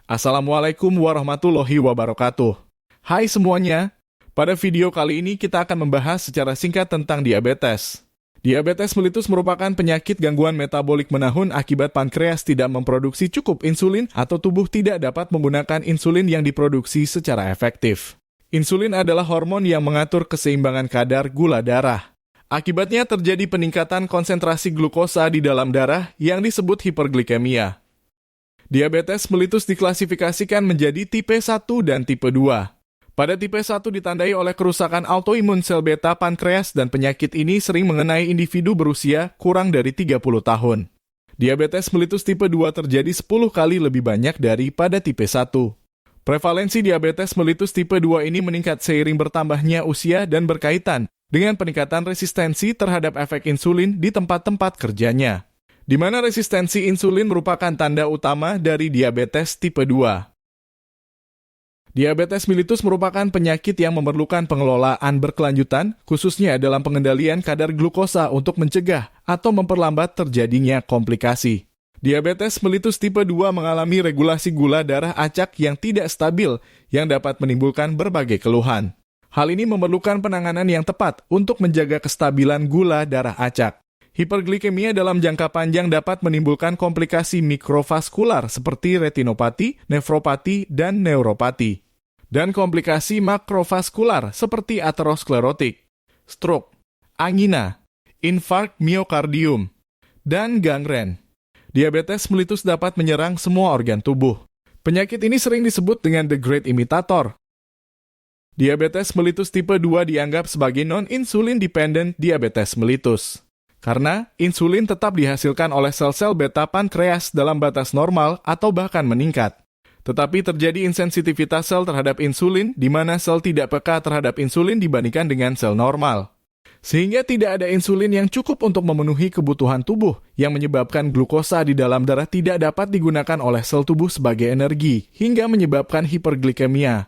Assalamualaikum warahmatullahi wabarakatuh. Hai semuanya, pada video kali ini kita akan membahas secara singkat tentang diabetes. Diabetes mellitus merupakan penyakit gangguan metabolik menahun akibat pankreas tidak memproduksi cukup insulin atau tubuh tidak dapat menggunakan insulin yang diproduksi secara efektif. Insulin adalah hormon yang mengatur keseimbangan kadar gula darah. Akibatnya terjadi peningkatan konsentrasi glukosa di dalam darah yang disebut hiperglikemia. Diabetes mellitus diklasifikasikan menjadi tipe 1 dan tipe 2. Pada tipe 1 ditandai oleh kerusakan autoimun sel beta pankreas dan penyakit ini sering mengenai individu berusia kurang dari 30 tahun. Diabetes mellitus tipe 2 terjadi 10 kali lebih banyak daripada tipe 1. Prevalensi diabetes mellitus tipe 2 ini meningkat seiring bertambahnya usia dan berkaitan dengan peningkatan resistensi terhadap efek insulin di tempat-tempat kerjanya, di mana resistensi insulin merupakan tanda utama dari diabetes tipe 2. Diabetes mellitus merupakan penyakit yang memerlukan pengelolaan berkelanjutan, khususnya dalam pengendalian kadar glukosa untuk mencegah atau memperlambat terjadinya komplikasi. Diabetes mellitus tipe 2 mengalami regulasi gula darah acak yang tidak stabil, yang dapat menimbulkan berbagai keluhan. Hal ini memerlukan penanganan yang tepat untuk menjaga kestabilan gula darah acak. Hiperglikemia dalam jangka panjang dapat menimbulkan komplikasi mikrovaskular seperti retinopati, nefropati, dan neuropati. Dan komplikasi makrovaskular seperti aterosklerotik, stroke, angina, infark miokardium, dan gangren. Diabetes mellitus dapat menyerang semua organ tubuh. Penyakit ini sering disebut dengan the great imitator. Diabetes mellitus tipe 2 dianggap sebagai non-insulin dependent diabetes mellitus. Karena insulin tetap dihasilkan oleh sel-sel beta pankreas dalam batas normal atau bahkan meningkat. Tetapi terjadi insensitivitas sel terhadap insulin di mana sel tidak peka terhadap insulin dibandingkan dengan sel normal. Sehingga tidak ada insulin yang cukup untuk memenuhi kebutuhan tubuh yang menyebabkan glukosa di dalam darah tidak dapat digunakan oleh sel tubuh sebagai energi hingga menyebabkan hiperglikemia.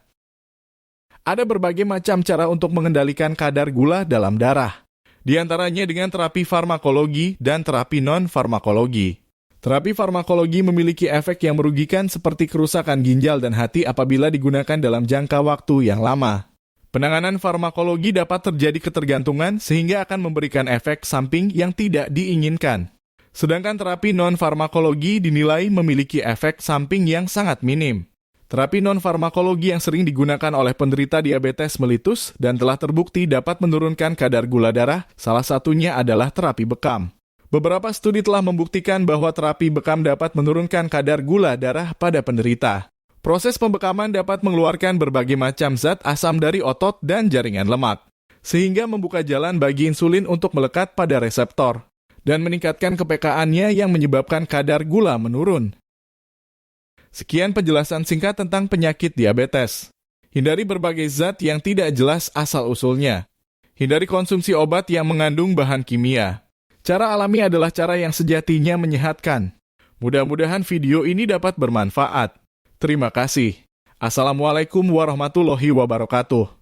Ada berbagai macam cara untuk mengendalikan kadar gula dalam darah. Di antaranya dengan terapi farmakologi dan terapi non-farmakologi. Terapi farmakologi memiliki efek yang merugikan seperti kerusakan ginjal dan hati apabila digunakan dalam jangka waktu yang lama. Penanganan farmakologi dapat terjadi ketergantungan sehingga akan memberikan efek samping yang tidak diinginkan. Sedangkan terapi non-farmakologi dinilai memiliki efek samping yang sangat minim. Terapi non-farmakologi yang sering digunakan oleh penderita diabetes mellitus dan telah terbukti dapat menurunkan kadar gula darah, salah satunya adalah terapi bekam. Beberapa studi telah membuktikan bahwa terapi bekam dapat menurunkan kadar gula darah pada penderita. Proses pembekaman dapat mengeluarkan berbagai macam zat asam dari otot dan jaringan lemak, sehingga membuka jalan bagi insulin untuk melekat pada reseptor, dan meningkatkan kepekaannya yang menyebabkan kadar gula menurun. Sekian penjelasan singkat tentang penyakit diabetes. Hindari berbagai zat yang tidak jelas asal-usulnya. Hindari konsumsi obat yang mengandung bahan kimia. Cara alami adalah cara yang sejatinya menyehatkan. Mudah-mudahan video ini dapat bermanfaat. Terima kasih. Assalamualaikum warahmatullahi wabarakatuh.